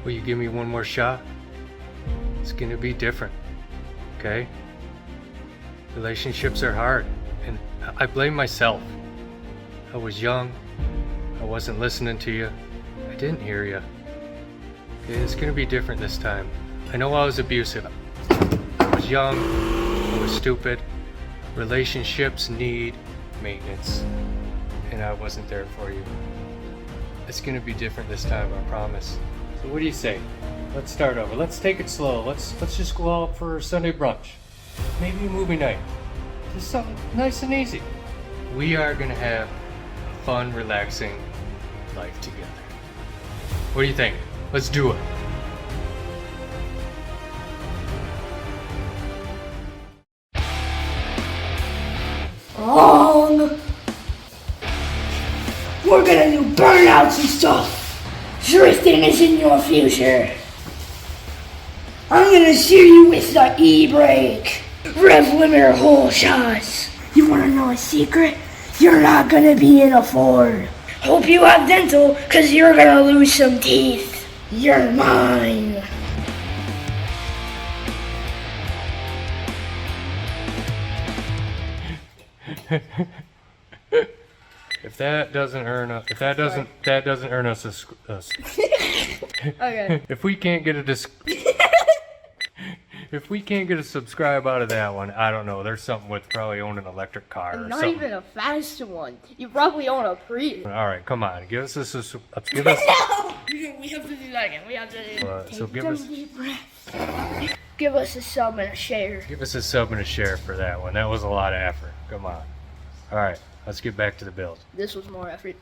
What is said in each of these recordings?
Will you give me one more shot? It's gonna be different, okay? Relationships are hard, and I blame myself. I was young, I wasn't listening to you, I didn't hear you. It's gonna be different this time. I know I was abusive. I was young, I was stupid. Relationships need maintenance, and I wasn't there for you. It's gonna be different this time, I promise. So what do you say? Let's start over. Let's take it slow. Let's just go out for Sunday brunch. Maybe a movie night. Just something nice and easy. We are gonna have a fun, relaxing life together. What do you think? Let's do it. Wrong! We're gonna do burnouts and stuff. Drifting is in your future. I'm gonna steer you with the e-brake. Rev limiter whole shots. You wanna know a secret? You're not gonna be in a Ford. Hope you have dental, cause you're gonna lose some teeth. You're mine. If that doesn't earn us, Okay. If we can't get if we can't get a subscribe out of that one, I don't know. There's something with probably owning an electric car or Not something. even a fast one. You probably own a Prius. All right, come on, give us give us. No! We have to do that again. We have to So take give some us deep breaths. Give us a sub and a share. give us a sub and a share for that one. That was a lot of effort. Come on. All right, let's get back to the build. This was more effort.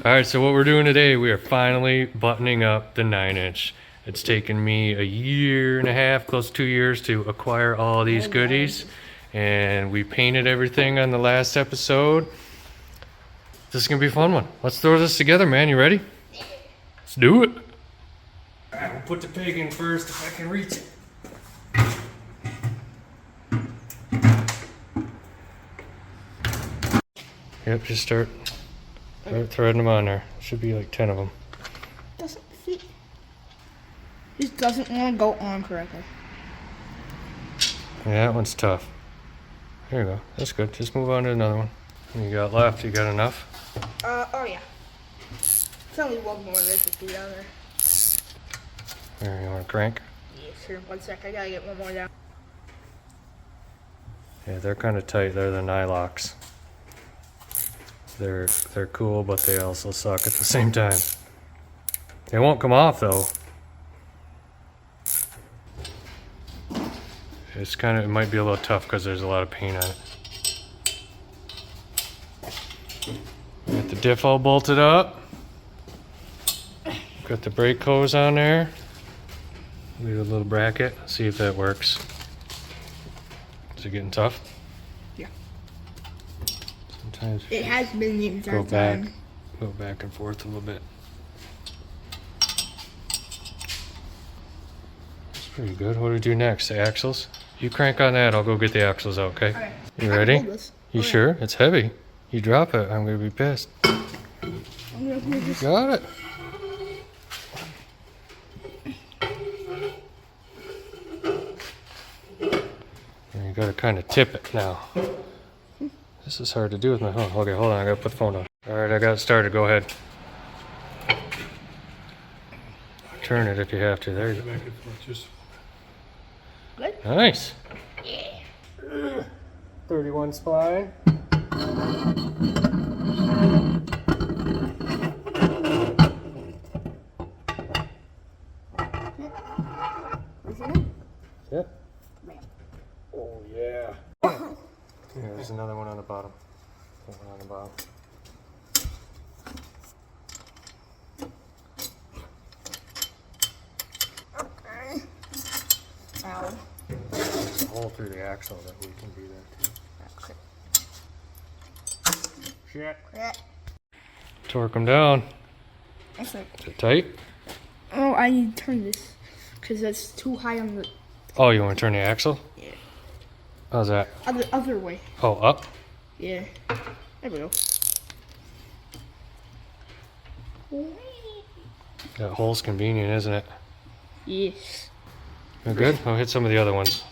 All right, so what we're doing today, we are finally buttoning up the 9-inch. It's taken me a year and a half, close to 2 years, to acquire all these goodies, and we painted everything on the last episode. This is gonna be a fun one. Let's throw this together, man. You ready? Let's do it. All right, we'll put the pig in first if I can reach it. Yep, just start threading them on there. Should be like 10 of them. Doesn't fit. Just doesn't want to go on correctly. Yeah, that one's tough. There you go. That's good. Just move on to another one. What you got left? You got enough? Oh yeah. It's only one more there's a feet on there. There, you want to crank? Yeah, sure. 1 sec. I gotta get one more down. Yeah, they're kind of tight. They're the nylocks. They're cool, but they also suck at the same time. They won't come off though. It's it might be a little tough because there's a lot of paint on it. Got the diff all bolted up. Got the brake hose on there. Leave a little bracket. See if that works. Is it getting tough? Yeah. Sometimes It has been the entire go back, time. go back and forth a little bit. That's pretty good. What do we do next? The axles? You crank on that. I'll go get the axles out. Okay. Okay. You I ready? can hold this. You Okay. sure? It's heavy. You drop it, I'm gonna be pissed. I'm gonna move this. Got it. And you gotta kind of tip it now. This is hard to do with my phone. Okay, hold on. I gotta put the phone on. All right, I got it started. Go ahead. Turn it if you have to. There you go. Good? Nice. Yeah. 31 spline. Listen in. Yep. Bam. Oh yeah. Here, there's another one on the bottom. One on the bottom. Okay. Ow. There's a hole through the axle that we can do that too. Okay. Shit. Yeah. Torque them down. That's like, Is it tight? oh, I need to turn this because that's too high on the Oh, you want to turn the axle? yeah. How's that? Other way. Oh, up? Yeah. There we go. That hole's convenient, isn't it? Yes. You're good? I'll hit some of the other ones.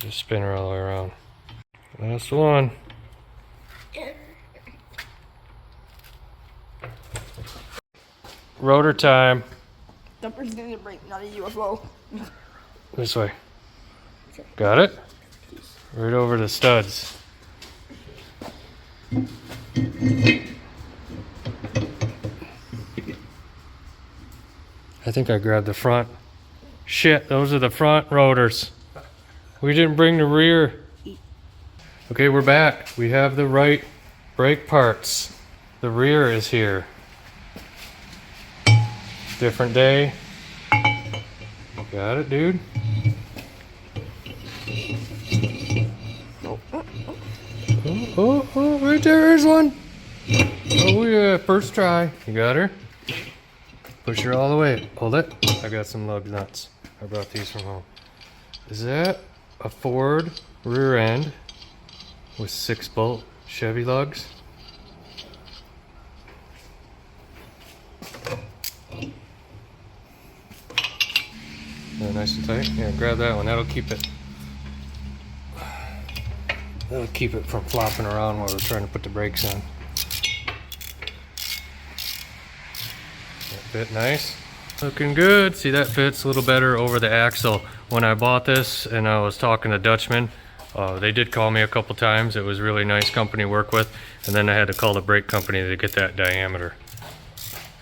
Just spin her all the way around. Last one. Rotor time. Dumper's gonna break, not a UFO. This way. Got it? Right over the studs. I think I grabbed the front. Shit, those are the front rotors. We didn't bring the rear. Okay, we're back. We have the right brake parts. The rear is here. Different day. Got it, dude? Oh, right there is one. Oh yeah, first try. You got her? Push her all the way. Hold it. I got some lug nuts. I brought these from home. Is that a Ford rear end with 6-bolt Chevy lugs? Nice and tight. Yeah, grab that one. That'll keep it. That'll keep it from flopping around while we're trying to put the brakes on. That fit nice. Looking good. See, that fits a little better over the axle. When I bought this and I was talking to Dutchman, they did call me a couple times. It was a really nice company to work with. And then I had to call the brake company to get that diameter.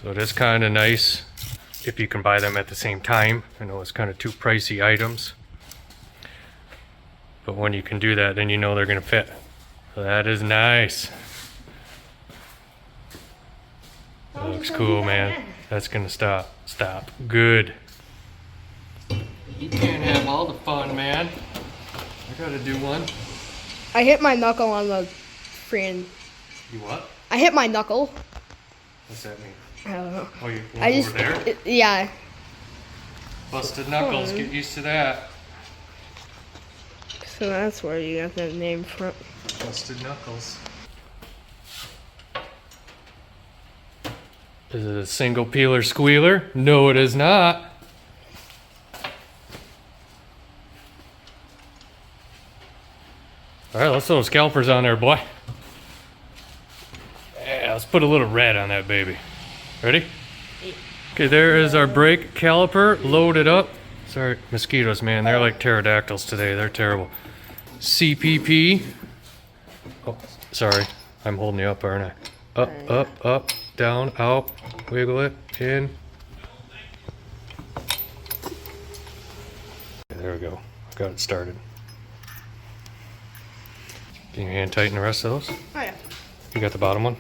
So it is kind of nice if you can buy them at the same time. I know it's kind of two pricey items. But when you can do that, then you know they're going to fit. So that is nice. That looks cool, man. That's going to stop. Stop. Good. You can't have all the fun, man. I got to do one. I hit my knuckle on the friend. You what? I hit my knuckle. What's that mean? I don't know. Oh, you went over there? Yeah. Busted knuckles. Get used to that. So that's where you got that name from. Busted knuckles. Is it a single peeler squealer? No, it is not. All right, let's throw scalpers on there, boy. Yeah, let's put a little red on that baby. Ready? Okay, there is our brake caliper loaded up. Sorry, mosquitoes, man. They're like pterodactyls today. They're terrible. CPP. Oh, sorry. I'm holding you up, aren't I? Up, up, up, down, out. Wiggle it, in. Okay, there we go. Got it started. Can you hand tighten the rest of those? Oh, yeah. You got the bottom one?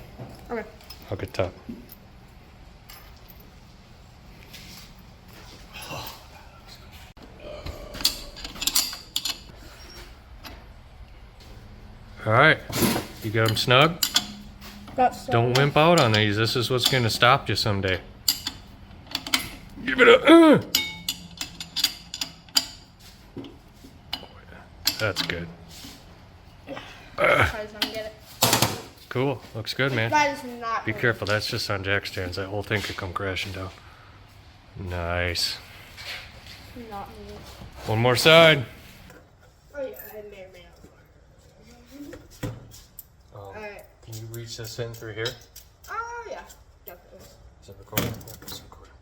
Okay. I'll get top. All right, you got them snug? Don't wimp out on these. This is what's going to stop you someday. Give it a. That's good. Cool. Looks good, man. That is not. Be careful. That's just on jack stands. That whole thing could come crashing down. Nice. Not me. One more side. Oh yeah, I may or may not. Alright. Can you reach this in through here? Oh yeah, definitely. Is it recording? Yeah, it's recording.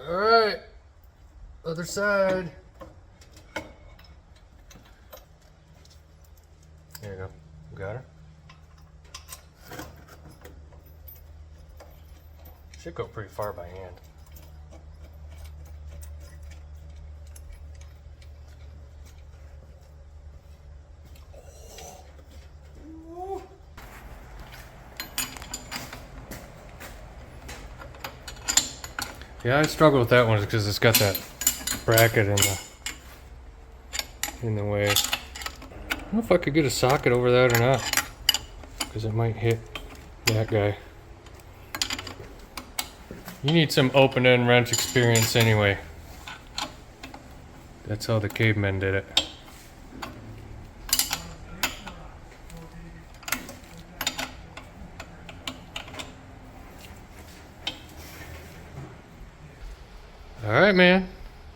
All right. Other side. There you go. You got her? Should go pretty far by hand. Yeah, I struggle with that one because it's got that bracket in the way. I don't know if I could get a socket over that or not, because it might hit that guy. You need some open end wrench experience anyway. That's how the cavemen did it. All right, man.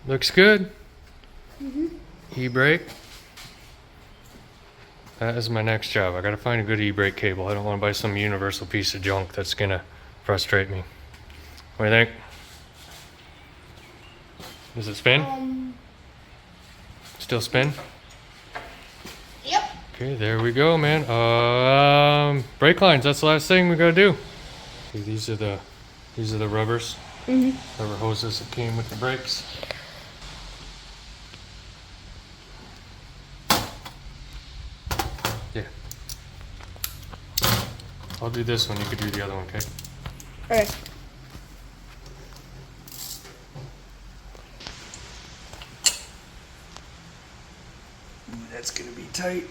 Looks good. E-brake. That is my next job. I gotta find a good e-brake cable. I don't want to buy some universal piece of junk that's gonna frustrate me. What do you think? Does it spin? Still spin? Yep. Okay, there we go, man. Brake lines. That's the last thing we gotta do. See, these are the rubbers. Rubber hoses that came with the brakes. Yeah. I'll do this one. You could do the other one, okay? Okay. That's gonna be tight.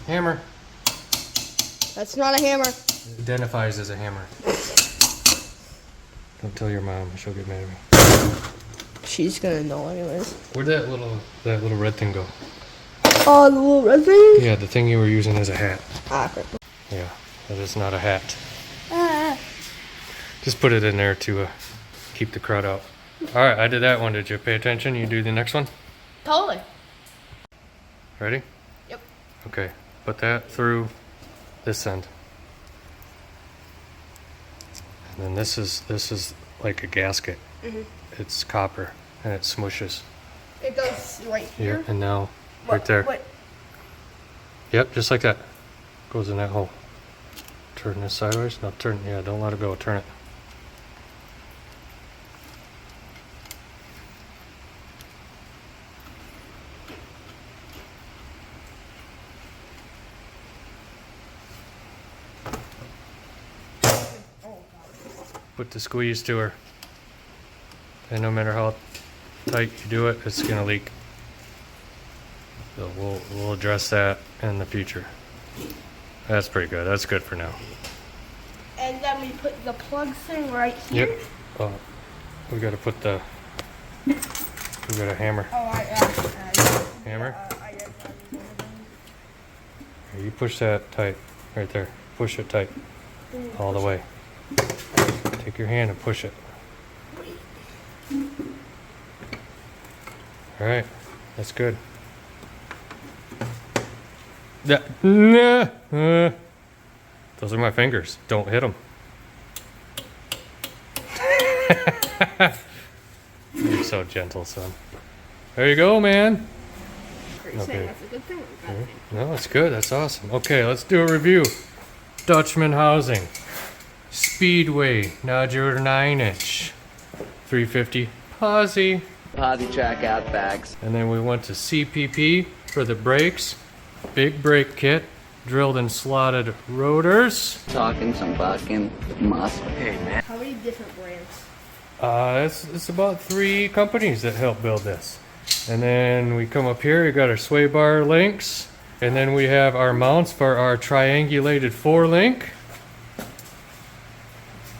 Hammer. That's not a hammer. It identifies as a hammer. Don't tell your mom, she'll get mad at me. She's gonna know anyways. Where'd that little red thing go? Oh, the little red thing? Yeah, the thing you were using as a hat. Ah, crap. Yeah, that is not a hat. Just put it in there to keep the crowd out. Alright, I did that one. Did you pay attention? You do the next one? Totally. Ready? Yep. Okay, put that through this end. And then this is like a gasket. It's copper and it smooshes. It goes right Yeah, here. and now right there. Wait. Yep, just like that. Goes in that hole. Turn this sideways. No, turn. Yeah, don't let it go. Turn it. Put the squeeze to her. And no matter how tight you do it, it's gonna leak. So we'll address that in the future. That's pretty good. That's good for now. And then we put the plug thing right here. Yep. We gotta put the. We got a hammer. Oh, Hammer. Here, you push that tight, right there. Push it tight, all the way. Take your hand and push it. All right, that's good. Those are my fingers. Don't hit them. You're so gentle, son. There you go, man. Okay. That's a good thing. No, it's good. That's awesome. Okay, let's do a review. Dutchman Housing. Speedway. Nodular 9-inch. 350 posi. Posi track out bags. And then we went to CPP for the brakes. Big brake kit. Drilled and slotted rotors. Talking some fucking muscle. Hey, man. How many different brands? It's about 3 companies that help build this. And then we come up here, we got our sway bar links. And then we have our mounts for our triangulated 4-link.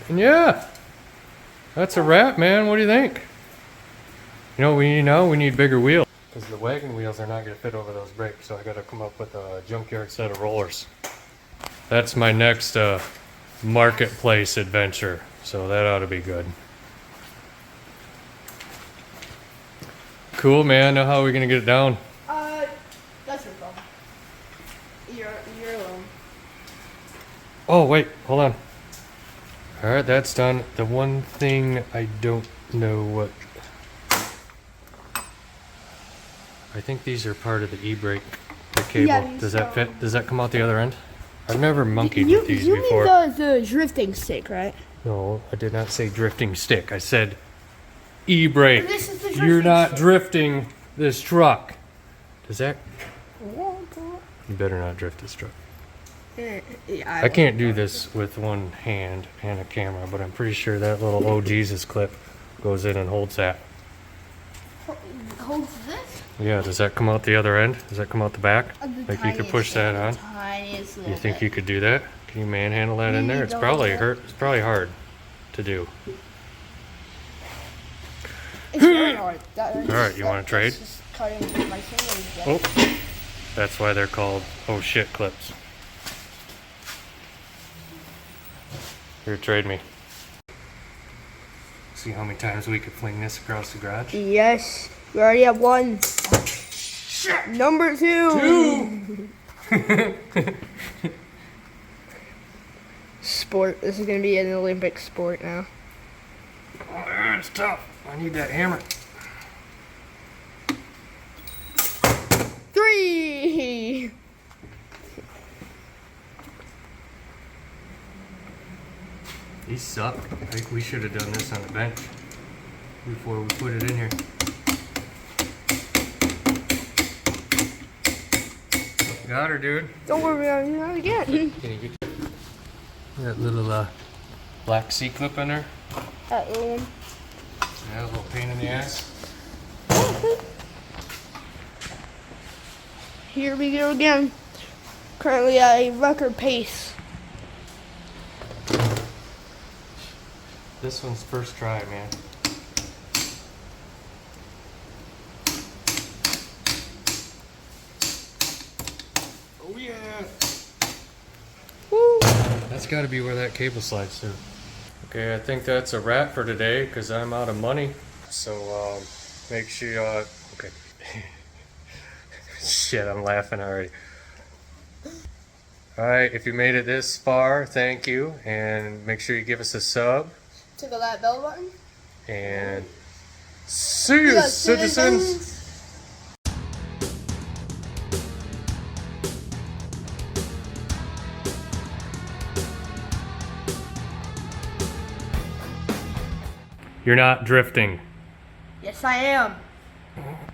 And yeah, that's a wrap, man. What do you think? You know what we need now? We need bigger wheels. Because the wagon wheels are not going to fit over those brakes. So I got to come up with a junkyard set of rollers. That's my next marketplace adventure. So that ought to be good. Cool, man. Now how are we going to get it down? That's your problem. You're alone. Oh, wait. Hold on. Alright, that's done. The one thing I don't know what... I think these are part of the e-brake, the cable. Yeah, Does that fit? Does that come out the other end? I've never monkeyed with these you before. mean the drifting stick, right? No, I did not say drifting stick. I said e-brake. This is the You're drifting not stick. drifting this truck. Does that... You better not drift this truck. Yeah, I can't do this with one hand and a camera, but I'm pretty sure that little oh Jesus clip goes in and holds that. Holds this? Yeah, does that come out the other end? Does that come out the back? Like you could push that on? Tiniest little You think bit. you could do that? Can you manhandle that in there? It's probably it's probably hard to do. It's very hard. Alright, you wanna trade? cutting my fingers. Oh, that's why they're called oh shit clips. Here, trade me. See how many times we could fling this across the garage? Yes, we already have one. Number two. Sport. This is gonna be an Olympic sport now. Oh, it's tough. I need that hammer. 3. These suck. I think we should have done this on the bench before we put it in here. Got her, dude. Don't worry, I'll do that again. Can you get that little black C-clip in there? That little one. Yeah, a little pain in the ass. Here we go again. Currently at a record pace. This one's first try, man. Oh yeah! Woo. That's got to be where that cable slides through. Okay, I think that's a wrap for today because I'm out of money. So make sure you, okay. Shit, I'm laughing already. Alright, if you made it this far, thank you. And make sure you give us a sub. Tickle that bell button. And see you, citizens! You're not drifting. Yes, I am.